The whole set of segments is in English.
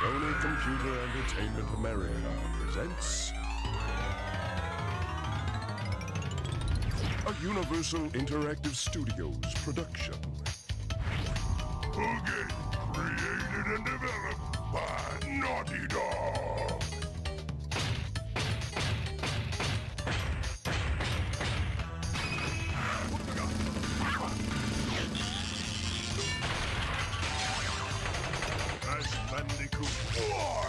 Sony Computer Entertainment America presents a Universal Interactive Studios production. A game created and developed by Naughty Dog. Bandicoot War.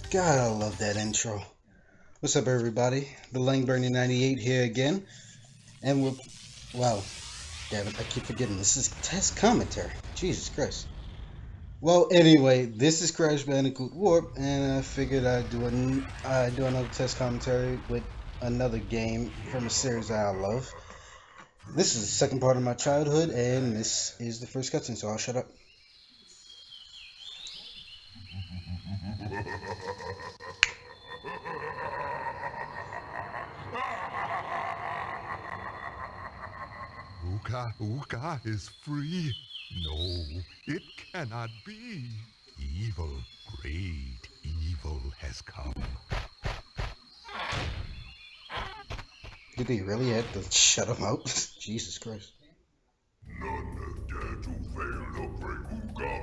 God, I love that intro. What's up, everybody? The Langburner 98 here again, and wow, damn it, I keep forgetting this is test commentary. Jesus Christ. Well, anyway, this is Crash Bandicoot Warp, and I figured I'd do another test commentary with another game from a series that I love. This is the second part of my childhood, and this is the first cutscene, so I'll shut up. Uka is free. No, it cannot be. Evil, great evil has come. Did they really have to shut him out? Jesus Christ. None have dared to fail to break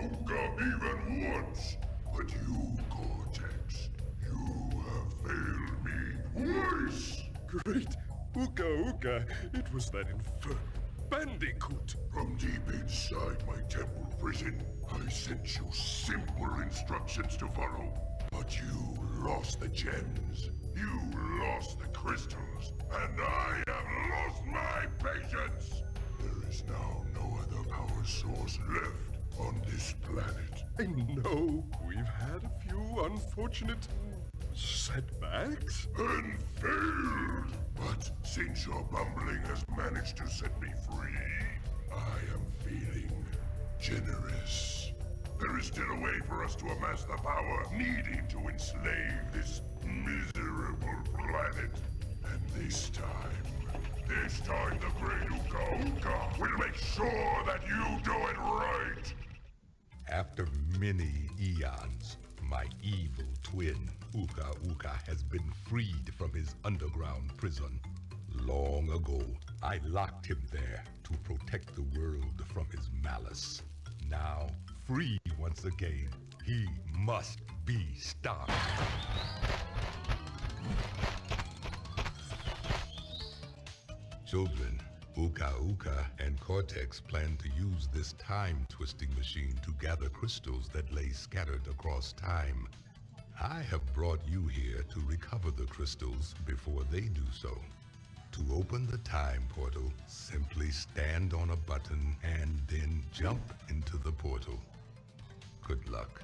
Uka even once. But you, Cortex, you have failed me twice. Great Uka, it was that infernal Bandicoot. From deep inside my temple prison, I sent you simple instructions to follow. But you lost the gems, you lost the crystals, and I have lost my patience. There is now no other power source left on this planet. I know we've had a few unfortunate setbacks and failed. But since your bumbling has managed to set me free, I am feeling generous. There is still a way for us to amass the power needed to enslave this miserable planet. And this time the great Uka will make sure that you do it right. After many eons, my evil twin, Uka, has been freed from his underground prison. Long ago, I locked him there to protect the world from his malice. Now, free once again, he must be stopped. Children, Uka and Cortex plan to use this time-twisting machine to gather crystals that lay scattered across time. I have brought you here to recover the crystals before they do so. To open the time portal, simply stand on a button and then jump into the portal. Good luck.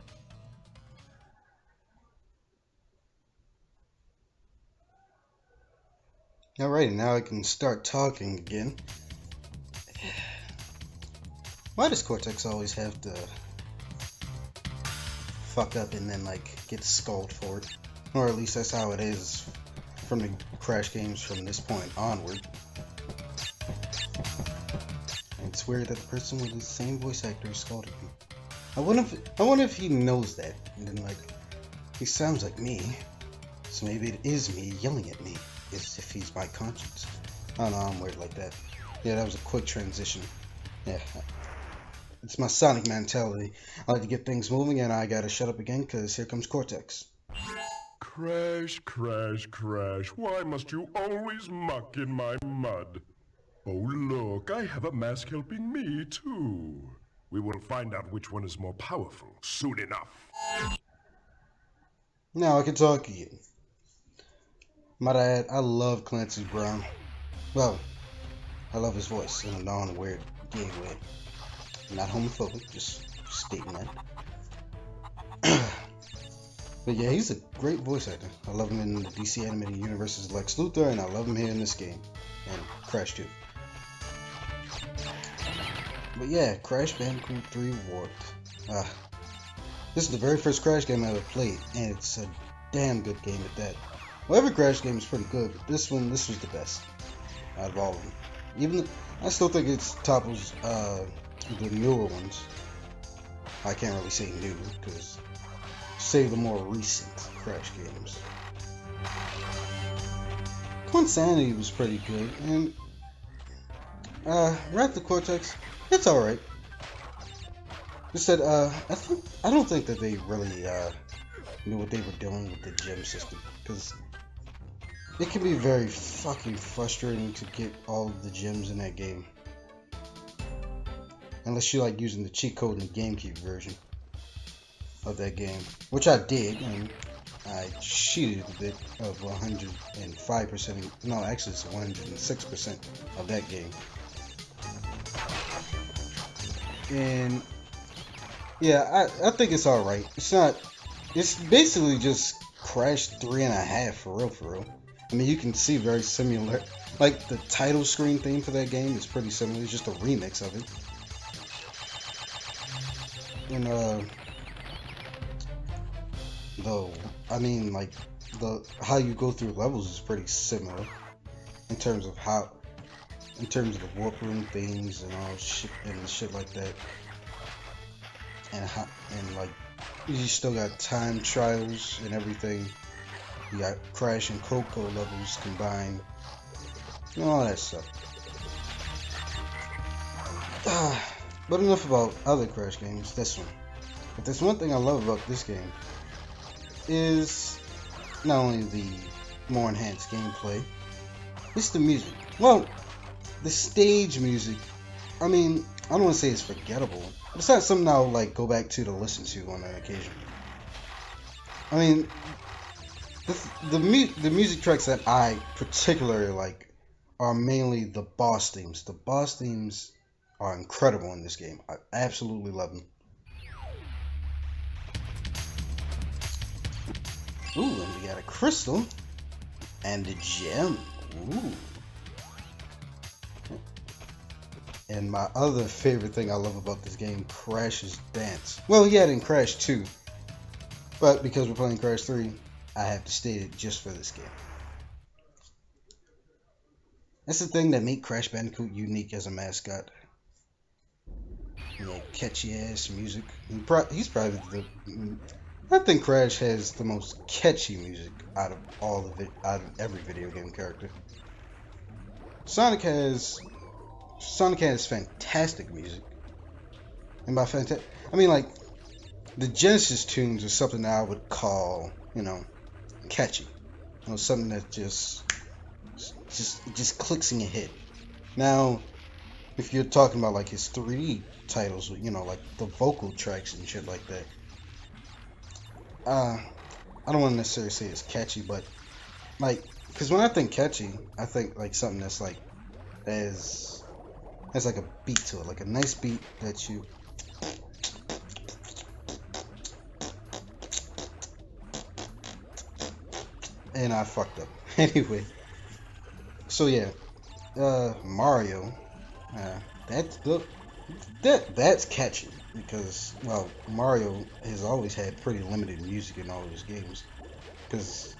Alrighty, now I can start talking again. Why does Cortex always have to fuck up and then get scolded for it? Or at least that's how it is from the Crash games from this point onward. And it's weird that the person with the same voice actor is scolding him. I wonder if he knows that, and then he sounds like me, so maybe it is me yelling at me, as if he's my conscience. I don't know, I'm weird like that. Yeah, that was a quick transition. Yeah, it's my Sonic mentality. I like to get things moving, and I gotta shut up again, because here comes Cortex. Crash, why must you always muck in my mud? Oh look, I have a mask helping me too. We will find out which one is more powerful soon enough. Now I can talk again. Might I add, I love Clancy Brown. Well, I love his voice in a non-weird gay way. Not homophobic, just stating that. But yeah, he's a great voice actor. I love him in the DC animated universe as Lex Luthor, and I love him here in this game. And Crash 2. But yeah, Crash Bandicoot 3 Warped. This is the very first Crash game I ever played, and it's a damn good game at that. Well, every Crash game is pretty good, but this was the best out of all of them. I still think it topples the newer ones. I can't really say new, because say the more recent Crash games. Insanity was pretty good, and Wrath of Cortex, it's alright. Just that I don't think that they really knew what they were doing with the gem system, because it can be very fucking frustrating to get all of the gems in that game, unless you like using the cheat code in the GameCube version of that game, which I did, and I cheated a bit of 105%. No, actually, it's 106% of that game. And yeah, I think it's all right. It's not. It's basically just Crash 3.5 for real. I mean, you can see very similar. Like the title screen theme for that game is pretty similar. It's just a remix of it. And how you go through levels is pretty similar in terms of the warp room things and all shit and shit like that. And like you still got time trials and everything. You got Crash and Coco levels combined and all that stuff. But enough about other Crash games. This one. But there's one thing I love about this game is not only the more enhanced gameplay, it's the music. Well, the stage music, I mean, I don't want to say it's forgettable. It's not something I'll like go back to listen to on an occasion. I mean, the music tracks that I particularly like are mainly the boss themes. The boss themes are incredible in this game. I absolutely love them. Ooh, and we got a crystal and a gem. Ooh. And my other favorite thing I love about this game, Crash's dance. Well, yeah, in Crash 2. But because we're playing Crash 3, I have to state it just for this game. That's the thing that made Crash Bandicoot unique as a mascot. You know, catchy ass music. He's probably I think Crash has the most catchy music out of every video game character. Sonic has fantastic music, and by fantastic, I mean like the Genesis tunes are something that I would call, catchy. Something that just clicks in your head. Now, if you're talking about like his 3D titles, like the vocal tracks and shit like that, I don't want to necessarily say it's catchy, but like, because when I think catchy, I think like something that's like has like a beat to it, like a nice beat that you. And I fucked up. Anyway, so yeah, Mario, that's catchy because, well, Mario has always had pretty limited music in all of his games, because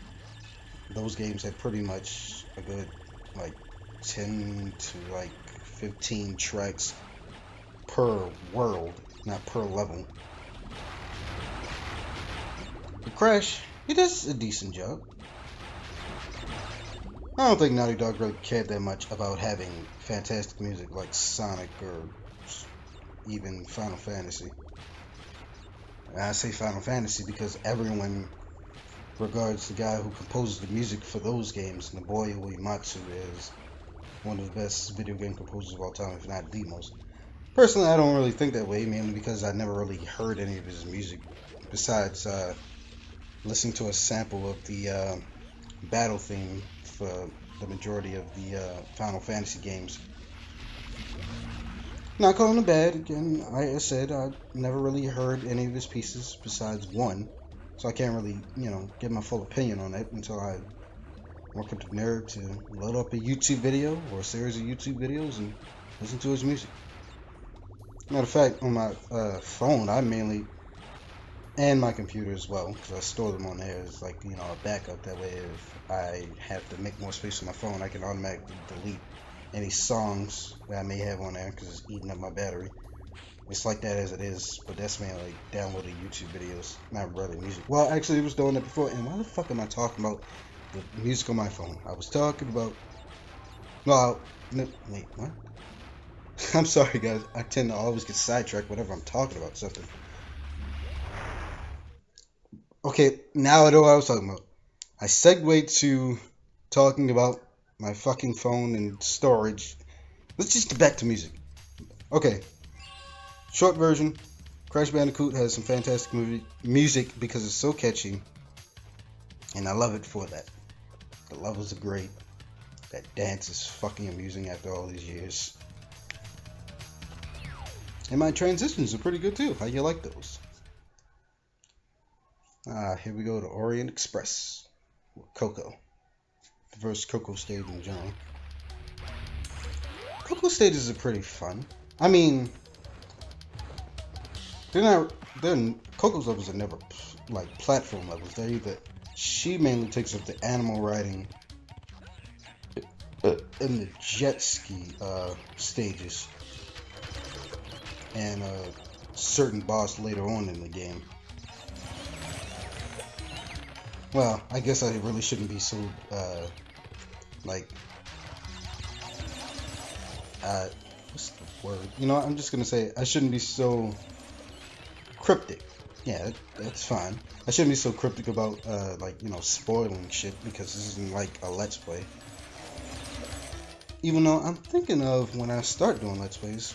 those games had pretty much a good like 10 to like 15 tracks per world, not per level. But Crash, he does a decent job. I don't think Naughty Dog really cared that much about having fantastic music like Sonic or even Final Fantasy. And I say Final Fantasy because everyone regards the guy who composes the music for those games, Nobuo Uematsu, as one of the best video game composers of all time, if not the most. Personally, I don't really think that way, mainly because I never really heard any of his music besides listening to a sample of the battle theme for the majority of the Final Fantasy games. Not calling him bad, again, like I said, I never really heard any of his pieces besides one, so I can't really, get my full opinion on it until I work up the nerve to load up a YouTube video or a series of YouTube videos and listen to his music. Matter of fact, on my phone, I mainly, and my computer as well, because I store them on there as like, a backup. That way, if I have to make more space on my phone, I can automatically delete any songs that I may have on there because it's eating up my battery. It's like that as it is, but that's mainly like downloading YouTube videos, not really music. Well, actually, it was doing that before. And why the fuck am I talking about the music on my phone? I was talking about. Well, no, wait, what? I'm sorry, guys. I tend to always get sidetracked whenever I'm talking about something. Okay, now I know what I was talking about. I segued to talking about my fucking phone and storage. Let's just get back to music. Okay, short version. Crash Bandicoot has some fantastic music because it's so catchy, and I love it for that. The levels are great. That dance is fucking amusing after all these years. And my transitions are pretty good too. How you like those? Here we go to Orient Express. Coco. The first Coco stage in general. Coco stages are pretty fun. I mean, Coco's levels are never like platform levels. They're either, she mainly takes up the animal riding and the jet ski stages, and a certain boss later on in the game. Well, I guess I really shouldn't be so like what's the word? You know, I'm just gonna say I shouldn't be so cryptic. Yeah, that's fine. I shouldn't be so cryptic about like, you know, spoiling shit, because this isn't like a Let's Play. Even though I'm thinking of, when I start doing Let's Plays,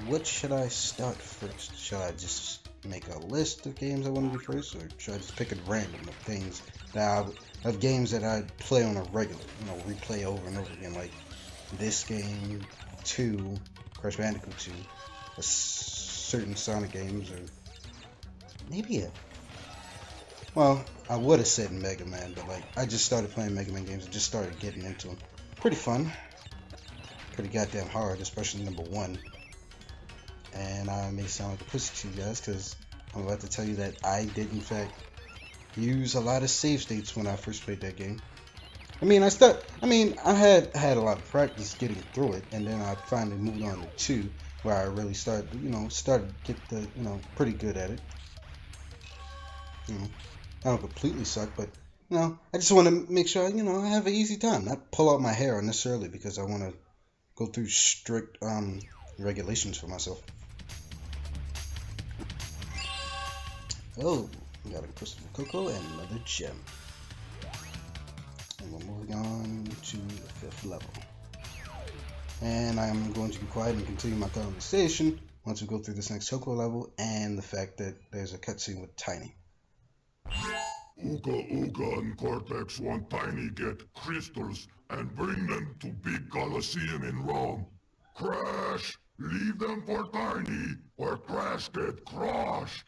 what should I start first? Should I just make a list of games I want to do first, or should I just pick at random of things of games that I play on a regular, you know, replay over and over again, like this game 2, Crash Bandicoot 2, or certain Sonic games, or maybe well, I would have said Mega Man, but like, I just started playing Mega Man games and just started getting into them. Pretty fun. Pretty goddamn hard, especially number 1. And I may sound like a pussy to you guys, because I'm about to tell you that I did in fact use a lot of save states when I first played that game. I had a lot of practice getting through it, and then I finally moved on to 2, where I really started to get the, pretty good at it. I don't completely suck, but I just want to make sure I have an easy time, not pull out my hair unnecessarily because I want to go through strict regulations for myself. Oh, we got a crystal Coco and another gem. And we're moving on to the 5th level. And I'm going to be quiet and continue my conversation once we go through this next Coco level, and the fact that there's a cutscene with Tiny. Ooga Ooga and Cortex want Tiny get crystals and bring them to big Colosseum in Rome. Crash! Leave them for Tiny, or Crash get crushed!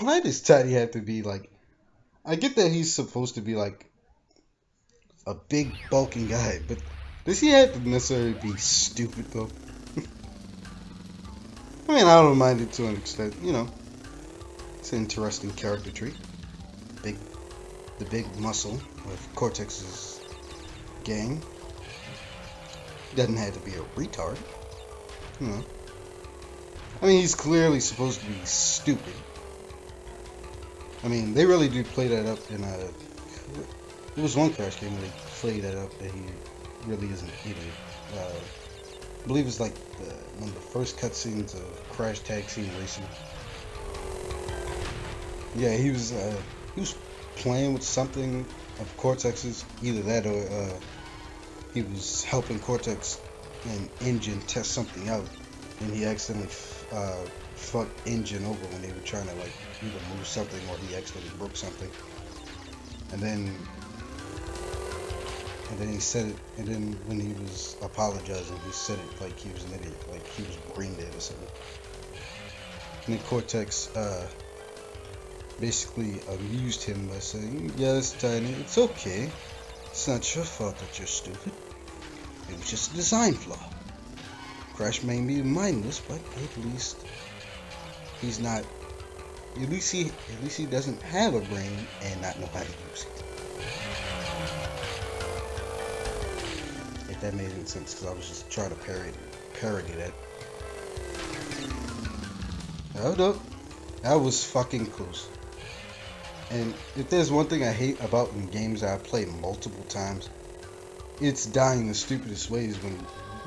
Why does Tiny have to be like... I get that he's supposed to be like a big bulking guy, but does he have to necessarily be stupid though? I mean, I don't mind it to an extent, It's an interesting character trait. The big muscle of Cortex's gang. Doesn't have to be a retard. I mean, he's clearly supposed to be stupid. I mean, they really do play that up in a... There was one Crash game where they play that up, that he really is an idiot. I believe it's like one of the first cutscenes of Crash Tag Team Racing. Yeah, he was playing with something of Cortex's, either that or he was helping Cortex and Engine test something out, and he accidentally fucked Engine over when they were trying to like either move something, or he accidentally broke something. And then he said it, and then when he was apologizing, he said it like he was an idiot, like he was brain dead or something. And then Cortex basically amused him by saying, "Yes, Tiny, it's okay. It's not your fault that you're stupid. It was just a design flaw. Crash may be mindless, but at least he's not. At least he doesn't have a brain and not know how to use it." If that made any sense, because I was just trying to parody that. Hold up. That was fucking close. And if there's one thing I hate about in games that I play multiple times, it's dying the stupidest ways when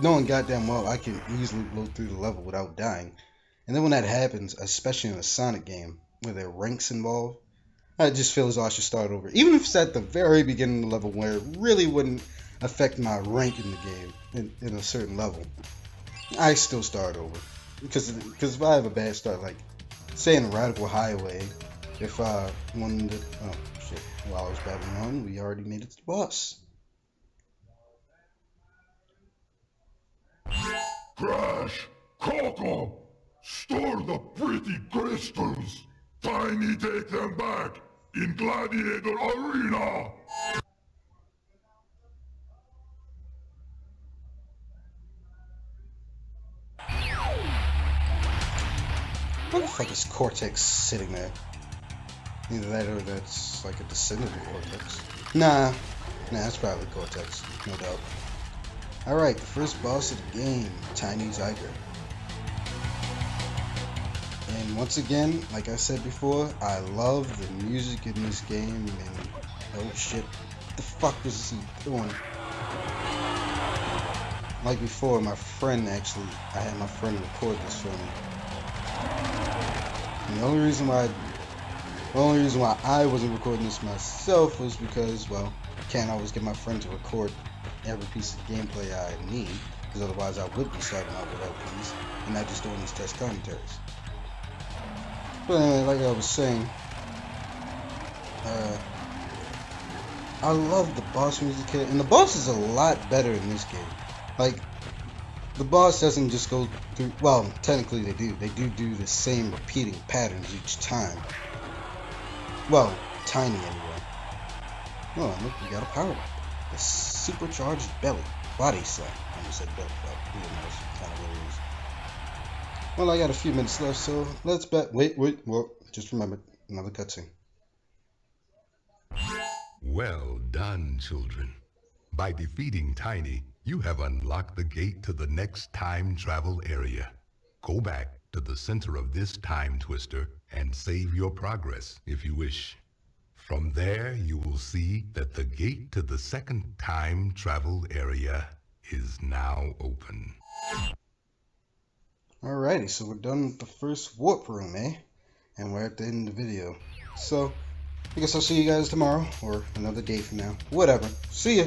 knowing goddamn well I can easily blow through the level without dying. And then when that happens, especially in a Sonic game where there are ranks involved, I just feel as though I should start over. Even if it's at the very beginning of the level where it really wouldn't affect my rank in the game in a certain level, I still start over. Because if I have a bad start, like say in Radical Highway, if I wanted to, oh shit, while I was battling on, we already made it to the boss. Crash! Coco! Store the pretty crystals! Tiny, take them back! In Gladiator Arena! Where the fuck is Cortex sitting there? Either that or that's like a descendant of Cortex. Nah, that's probably Cortex, no doubt. Alright, the first boss of the game, Tiny Tiger. And once again, like I said before, I love the music in this game, and oh shit, what the fuck was he doing? Like before, I had my friend record this for me. And the only reason why I wasn't recording this myself was because, well, I can't always get my friend to record every piece of gameplay I need, because otherwise I would be starting out with LPs and not just doing these test commentaries. But anyway, like I was saying, I love the boss music here, and the boss is a lot better in this game. Like, the boss doesn't just go through, well, technically they do. They do the same repeating patterns each time. Well, Tiny anyway. Oh, look, we got a power up. The supercharged body slam. I almost said belly, but who knows? Kind of what it is. Well, I got a few minutes left, so let's bet. Wait, well, just remember, another cutscene. Well done, children. By defeating Tiny, you have unlocked the gate to the next time travel area. Go back to the center of this time twister and save your progress if you wish. From there, you will see that the gate to the second time travel area is now open. Alrighty, so we're done with the first warp room, eh? And we're at the end of the video. So, I guess I'll see you guys tomorrow, or another day from now. Whatever. See ya!